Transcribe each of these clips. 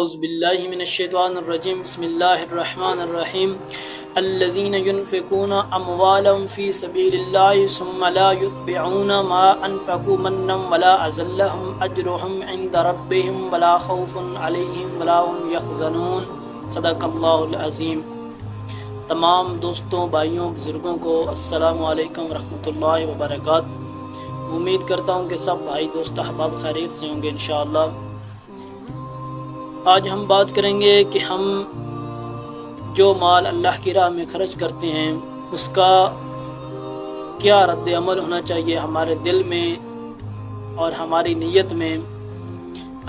اعوذ باللہ من الشیطان الرجیم بسم اللہ الرحمن الرحیم الذین ينفقون اموالهم فی سبیل اللہ ثم لا یتبعون ما انفقوا منا ولا اذى لهم اجرهم عند ربهم ولا خوف علیہم ولا هم یحزنون۔ صدق اللہ العظیم۔ تمام دوستوں، بھائیوں، بزرگوں کو السلام علیکم ورحمۃ اللہ وبرکاتہ۔ امید کرتا ہوں کہ سب بھائی دوست احباب خیریت سے ہوں گے انشاءاللہ۔ آج ہم بات کریں گے کہ ہم جو مال اللہ کی راہ میں خرچ کرتے ہیں اس کا کیا رد عمل ہونا چاہیے ہمارے دل میں اور ہماری نیت میں۔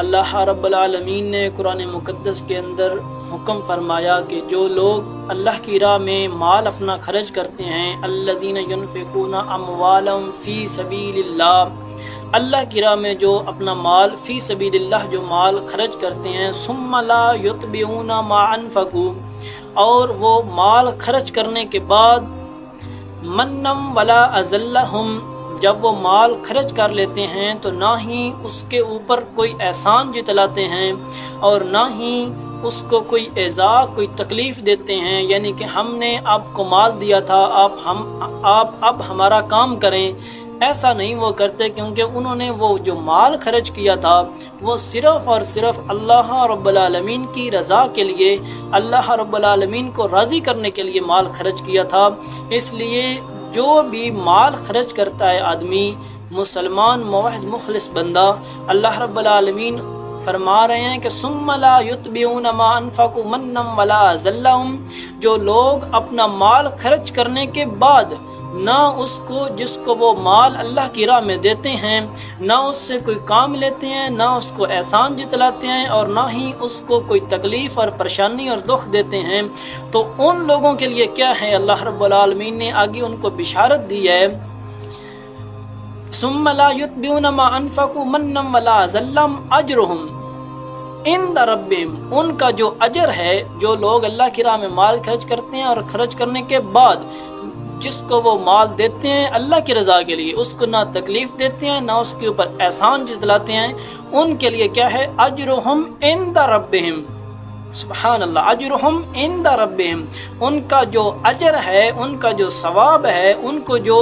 اللہ رب العالمین نے قرآن مقدس کے اندر حکم فرمایا کہ جو لوگ اللہ کی راہ میں مال اپنا خرچ کرتے ہیں، الذین ینفقون اموالهم فی سبیل اللہ، اللہ کی راہ میں جو اپنا مال فی سبیل اللہ جو مال خرچ کرتے ہیں، ثم لا یتبعون ما انفقوا، اور وہ مال خرچ کرنے کے بعد منم ولا اذلہم، جب وہ مال خرچ کر لیتے ہیں تو نہ ہی اس کے اوپر کوئی احسان جتلاتے ہیں اور نہ ہی اس کو کوئی ایذا کوئی تکلیف دیتے ہیں، یعنی کہ ہم نے آپ کو مال دیا تھا، آپ اب ہمارا کام کریں، ایسا نہیں وہ کرتے، کیونکہ انہوں نے وہ جو مال خرچ کیا تھا وہ صرف اور صرف اللہ رب العالمین کی رضا کے لیے، اللہ رب العالمین کو راضی کرنے کے لیے مال خرچ کیا تھا۔ اس لیے جو بھی مال خرچ کرتا ہے آدمی، مسلمان موحد مخلص بندہ، اللہ رب العالمین فرما رہے ہیں کہ ثم لا یتبعون ما انفقوا منا ولا ذلہم، جو لوگ اپنا مال خرچ کرنے کے بعد نہ اس کو جس کو وہ مال اللہ کی راہ میں دیتے ہیں، نہ اس سے کوئی کام لیتے ہیں، نہ اس کو احسان جتلاتے ہیں اور نہ ہی اس کو کوئی تکلیف اور پریشانی اور دکھ دیتے ہیں، تو ان لوگوں کے لیے کیا ہے؟ اللہ رب العالمین نے آگے ان کو بشارت دی ہے، ثم لا یتبعون ما انفقوا منا ولا ذلہم اجرهم عند ربهم، ان کا جو اجر ہے، جو لوگ اللہ کی راہ میں مال خرچ کرتے ہیں اور خرچ کرنے کے بعد جس کو وہ مال دیتے ہیں اللہ کی رضا کے لیے، اس کو نہ تکلیف دیتے ہیں نہ اس کے اوپر احسان جتلاتے ہیں، ان کے لیے کیا ہے؟ اجرہم عند ربہم، سبحان اللہ، اجرہم عند ربہم، ان کا جو اجر ہے، ان کا جو ثواب ہے، ان کو جو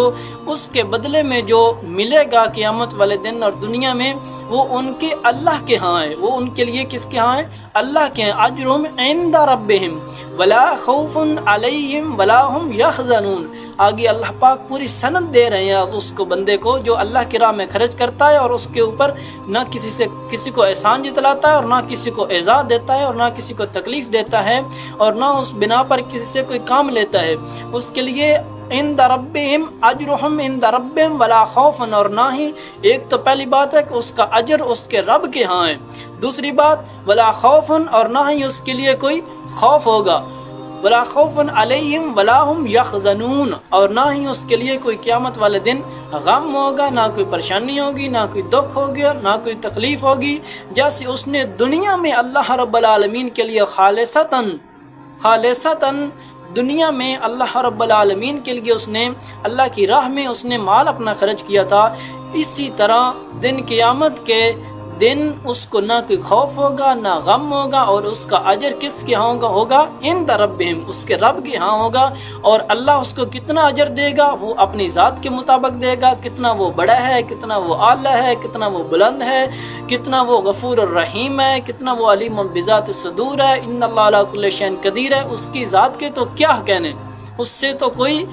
اس کے بدلے میں جو ملے گا قیامت والے دن اور دنیا میں، وہ ان کے اللہ کے ہاں ہے، وہ ان کے لیے کس کے ہاں ہے؟ اللہ کے ہیں۔ اجرہم عند ربہم ولا خوف علیہم ولا هم یحزنون، آگے اللہ پاک پوری سند دے رہے ہیں اس کو بندے کو جو اللہ کی راہ میں خرچ کرتا ہے اور اس کے اوپر نہ کسی کو احسان جتلاتا ہے اور نہ کسی کو ایذا دیتا ہے اور نہ کسی کو تکلیف دیتا ہے اور نہ اس بنا پر کسی سے کوئی کام لیتا ہے، اس کے لیے عند ربہم اجرہم عند ربہم ولا خوف، اور نہ ہی ایک تو پہلی بات ہے کہ اس کا اجر اس کے رب کے ہاں ہے، دوسری بات ولا خوف، اور نہ ہی اس کے لیے کوئی خوف ہوگا، ولا خوف علیہم ولا هم یحزنون، اور نہ ہی اس کے لیے کوئی قیامت والے دن غم ہوگا، نہ کوئی پریشانی ہوگی، نہ کوئی دکھ ہوگا، نہ کوئی تکلیف ہوگی، جیسے اس نے دنیا میں اللہ رب العالمین کے لیے خالصتاً دنیا میں اللہ رب العالمین کے لیے اس نے اللہ کی راہ میں اس نے مال اپنا خرچ کیا تھا، اسی طرح دن قیامت کے دن اس کو نہ کوئی خوف ہوگا نہ غم ہوگا، اور اس کا اجر کس کے ہاں ہوگا؟ عند ربہم، اس کے رب کے ہاں ہوگا، اور اللہ اس کو کتنا اجر دے گا وہ اپنی ذات کے مطابق دے گا، کتنا وہ بڑا ہے، کتنا وہ اعلیٰ ہے، کتنا وہ بلند ہے، کتنا وہ غفور الرحیم ہے، کتنا وہ علیم بذات الصدور ہے، ان اللہ علی کل شیء قدیر ہے، اس کی ذات کے تو کیا کہنے، اس سے تو کوئی،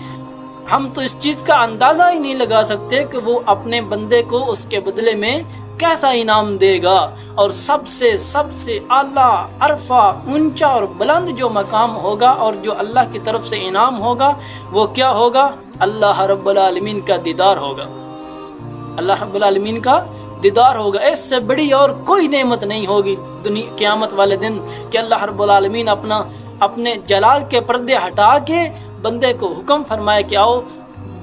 ہم تو اس چیز کا اندازہ ہی نہیں لگا سکتے کہ وہ اپنے بندے کو اس کے بدلے میں کیسا انعام دے گا، اور سب سے اعلیٰ عرفہ اونچا اور بلند جو مقام ہوگا اور جو اللہ کی طرف سے انعام ہوگا وہ کیا ہوگا؟ اللہ رب العالمین کا دیدار ہوگا، اللہ رب العالمین کا دیدار ہوگا۔ اس سے بڑی اور کوئی نعمت نہیں ہوگی قیامت والے دن کہ اللہ رب العالمین اپنے جلال کے پردے ہٹا کے بندے کو حکم فرمائے کہ آؤ،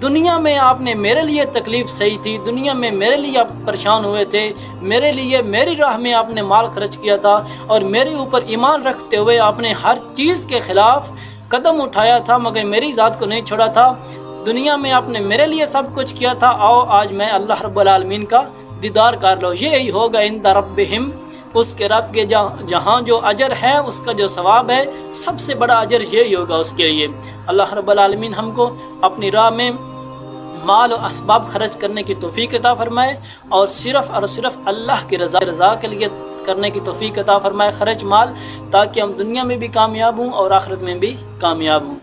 دنیا میں آپ نے میرے لیے تکلیف سہی تھی، دنیا میں میرے لیے آپ پریشان ہوئے تھے، میرے لیے میری راہ میں آپ نے مال خرچ کیا تھا اور میرے اوپر ایمان رکھتے ہوئے آپ نے ہر چیز کے خلاف قدم اٹھایا تھا مگر میری ذات کو نہیں چھوڑا تھا، دنیا میں آپ نے میرے لیے سب کچھ کیا تھا، آؤ آج میں اللہ رب العالمین کا دیدار کر لو۔ یہی ہوگا عند ربہم اس کے رب کے جہاں جو اجر ہے، اس کا جو ثواب ہے، سب سے بڑا اجر یہی ہوگا اس کے لیے۔ اللہ رب العالمین ہم کو اپنی راہ میں مال و اسباب خرچ کرنے کی توفیق عطا فرمائے، اور صرف اللہ کی رضا کے لیے کرنے کی توفیق عطا فرمائے خرچ مال، تاکہ ہم دنیا میں بھی کامیاب ہوں اور آخرت میں بھی کامیاب ہوں۔